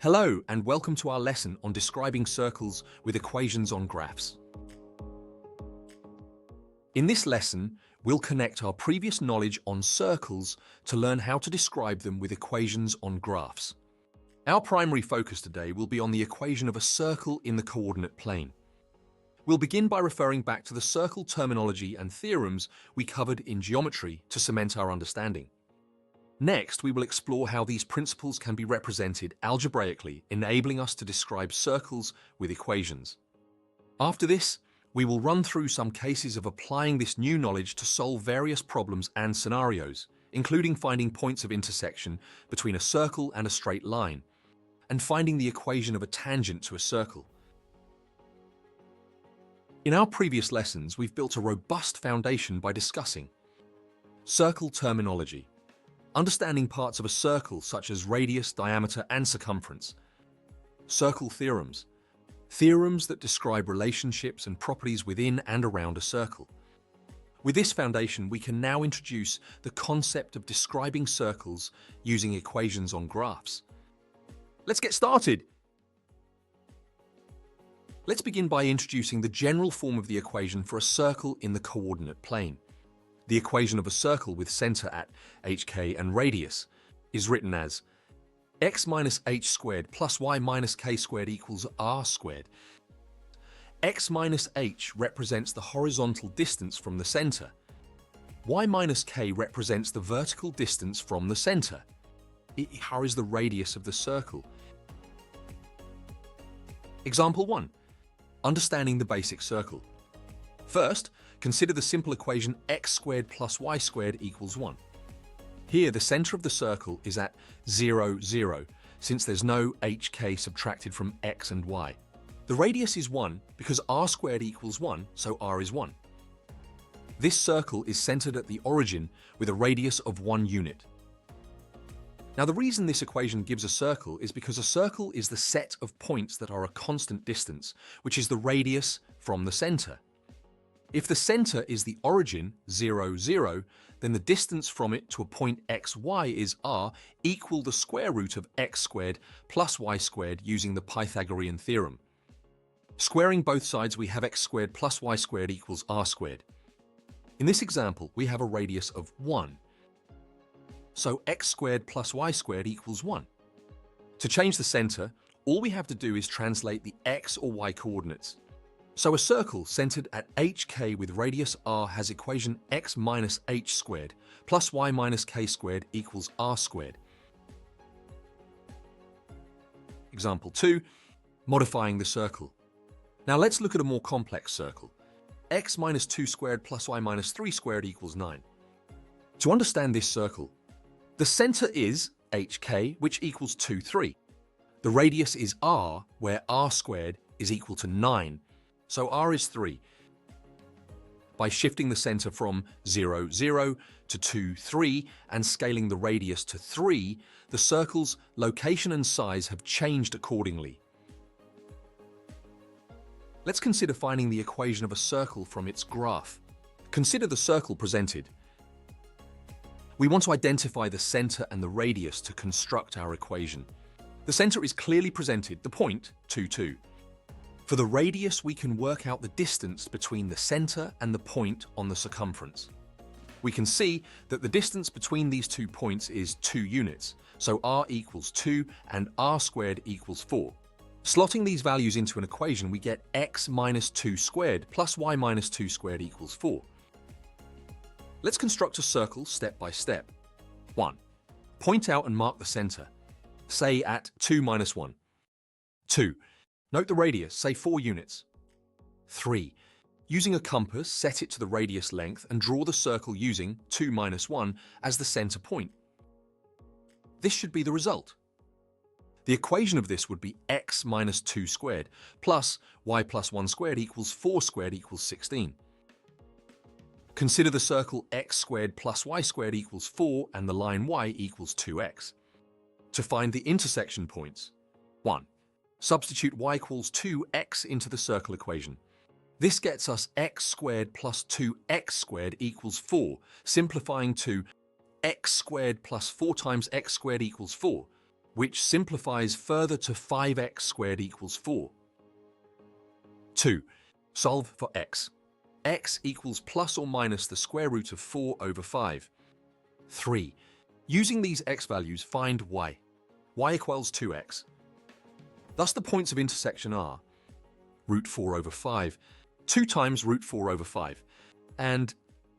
Hello and welcome to our lesson on describing circles with equations on graphs. In this lesson, we'll connect our previous knowledge on circles to learn how to describe them with equations on graphs. Our primary focus today will be on the equation of a circle in the coordinate plane. We'll begin by referring back to the circle terminology and theorems we covered in geometry to cement our understanding. Next, we will explore how these principles can be represented algebraically, enabling us to describe circles with equations. After this, we will run through some cases of applying this new knowledge to solve various problems and scenarios, including finding points of intersection between a circle and a straight line, and finding the equation of a tangent to a circle. In our previous lessons, we've built a robust foundation by discussing circle terminology, understanding parts of a circle such as radius, diameter, and circumference. Circle theorems. Theorems that describe relationships and properties within and around a circle. With this foundation, we can now introduce the concept of describing circles using equations on graphs. Let's get started! Let's begin by introducing the general form of the equation for a circle in the coordinate plane. The equation of a circle with center at hk and radius is written as x minus h squared plus y minus k squared equals r squared. X minus h represents the horizontal distance from the center. Y minus k represents the vertical distance from the center. R is the radius of the circle. Example 1. Understanding the basic circle. First, consider the simple equation x squared plus y squared equals 1. Here, the center of the circle is at 0, 0, since there's no hk subtracted from x and y. The radius is 1 because r squared equals 1, so r is 1. This circle is centered at the origin with a radius of 1 unit. Now, the reason this equation gives a circle is because a circle is the set of points that are a constant distance, which is the radius from the center. If the center is the origin, 0, 0, then the distance from it to a point x, y is r equal the square root of x squared plus y squared using the Pythagorean theorem. Squaring both sides, we have x squared plus y squared equals r squared. In this example, we have a radius of 1. So x squared plus y squared equals 1. To change the center, all we have to do is translate the x or y coordinates. So a circle centered at hk with radius r has equation x minus h squared plus y minus k squared equals r squared. Example 2, modifying the circle. Now let's look at a more complex circle. X minus 2 squared plus y minus 3 squared equals 9. To understand this circle, the center is hk, which equals 2, 3. The radius is r, where r squared is equal to 9. So r is 3. By shifting the center from 0, 0 to 2, 3 and scaling the radius to 3, the circle's location and size have changed accordingly. Let's consider finding the equation of a circle from its graph. Consider the circle presented. We want to identify the center and the radius to construct our equation. The center is clearly presented, the point, 2, 2. For the radius, we can work out the distance between the center and the point on the circumference. We can see that the distance between these 2 points is 2 units, so r equals 2 and r squared equals 4. Slotting these values into an equation, we get x minus 2 squared plus y minus 2 squared equals 4. Let's construct a circle step by step. 1. Point out and mark the center, say at 2 minus 1. 2. Note the radius, say 4 units. 3. Using a compass, set it to the radius length and draw the circle using 2 minus 1 as the center point. This should be the result. The equation of this would be x minus 2 squared plus y plus 1 squared equals 4 squared equals 16. Consider the circle x squared plus y squared equals 4 and the line y equals 2x. To find the intersection points, 1. Substitute y equals 2x into the circle equation. This gets us x squared plus 2x squared equals 4, simplifying to x squared plus 4 times x squared equals 4. which simplifies further to 5x squared equals 4. 2. Solve for x. X equals plus or minus the square root of 4 over 5. 3. Using these x values, find y. Y equals 2x. Thus the points of intersection are root 4 over 5, 2 times root 4 over 5, and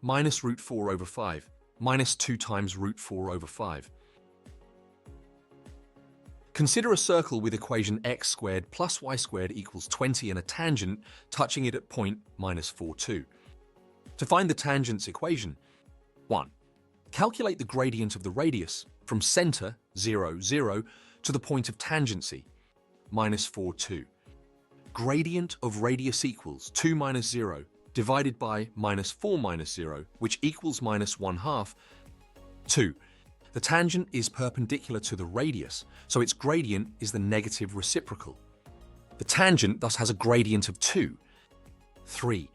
minus root 4 over 5, minus 2 times root 4 over 5. Consider a circle with equation x squared plus y squared equals 20 and a tangent touching it at point minus 4, 2. To find the tangent's equation, 1. Calculate the gradient of the radius from center, 0, 0, to the point of tangency, minus 4, 2. Gradient of radius equals 2 minus 0 divided by minus 4 minus 0, which equals minus 1/2. 2. The tangent is perpendicular to the radius, so its gradient is the negative reciprocal. The tangent thus has a gradient of 2. 3.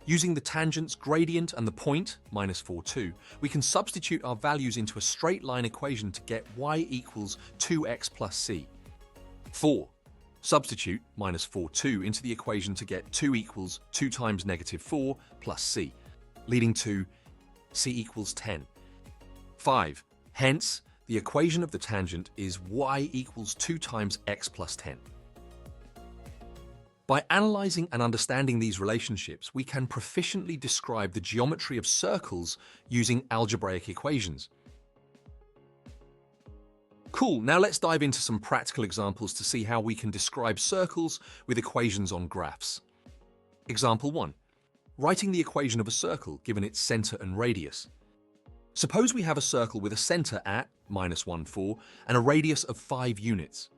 Using the tangent's gradient and the point, minus 4, 2, we can substitute our values into a straight line equation to get y equals 2x plus c. 4. Substitute minus 4, 2 into the equation to get 2 equals 2 times negative 4 plus c, leading to c equals 10. 5. Hence, the equation of the tangent is y equals 2 times x plus 10. By analyzing and understanding these relationships, we can proficiently describe the geometry of circles using algebraic equations. Cool, now let's dive into some practical examples to see how we can describe circles with equations on graphs. Example 1. Writing the equation of a circle given its center and radius. Suppose we have a circle with a center at minus 1, 4 and a radius of 5 units.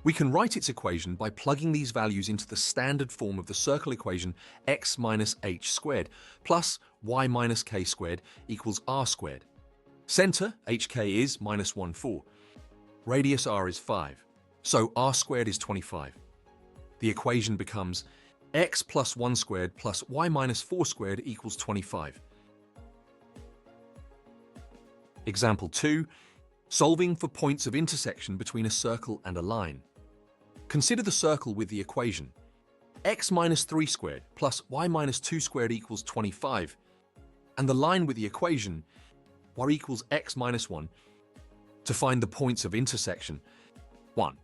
We can write its equation by plugging these values into the standard form of the circle equation x minus h squared plus y minus k squared equals r squared. Center, hk, is minus 1, 4. Radius r is 5, so r squared is 25. The equation becomes x plus 1 squared plus y minus 4 squared equals 25. Example 2. Solving for points of intersection between a circle and a line. Consider the circle with the equation x minus 3 squared plus y minus 2 squared equals 25, and the line with the equation y equals x minus 1. To find the points of intersection, 1.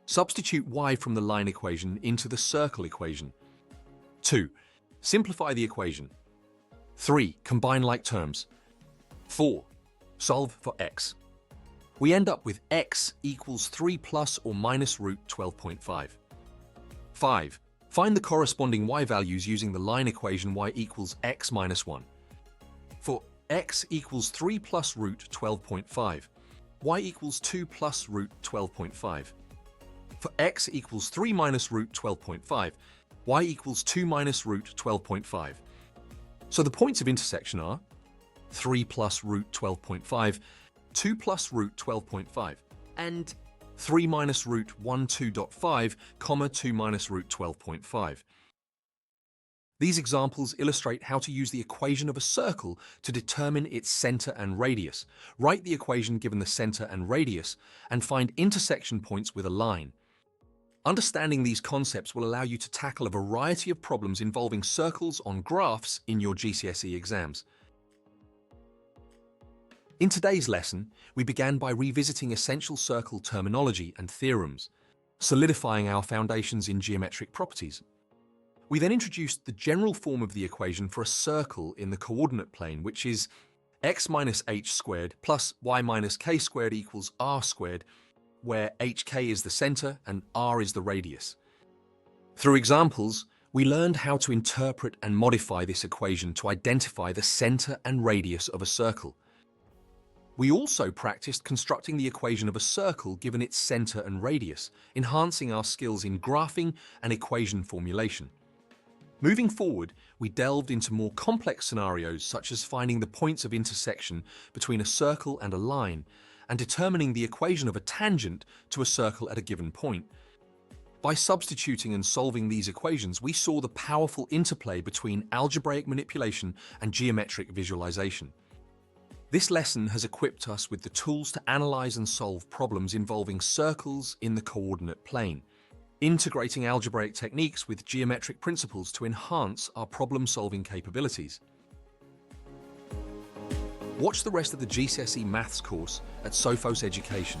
Substitute y from the line equation into the circle equation. 2. Simplify the equation. 3. Combine like terms. 4. Solve for x. We end up with x equals 3 plus or minus root 12.5. 5. Find the corresponding y values using the line equation y equals x minus 1. For x equals 3 plus root 12.5, y equals 2 plus root 12.5. For x equals 3 minus root 12.5, y equals 2 minus root 12.5. So the points of intersection are 3 plus root 12.5, 2 plus root 12.5, and 3 minus root 12.5, comma 2 minus root 12.5. These examples illustrate how to use the equation of a circle to determine its center and radius, write the equation given the center and radius, and find intersection points with a line. Understanding these concepts will allow you to tackle a variety of problems involving circles on graphs in your GCSE exams. In today's lesson, we began by revisiting essential circle terminology and theorems, solidifying our foundations in geometric properties. We then introduced the general form of the equation for a circle in the coordinate plane, which is x minus h squared plus y minus k squared equals r squared, where hk is the center and r is the radius. Through examples, we learned how to interpret and modify this equation to identify the center and radius of a circle. We also practiced constructing the equation of a circle given its center and radius, enhancing our skills in graphing and equation formulation. Moving forward, we delved into more complex scenarios such as finding the points of intersection between a circle and a line, and determining the equation of a tangent to a circle at a given point. By substituting and solving these equations, we saw the powerful interplay between algebraic manipulation and geometric visualization. This lesson has equipped us with the tools to analyze and solve problems involving circles in the coordinate plane, integrating algebraic techniques with geometric principles to enhance our problem-solving capabilities. Watch the rest of the GCSE Maths course at Sophos Education.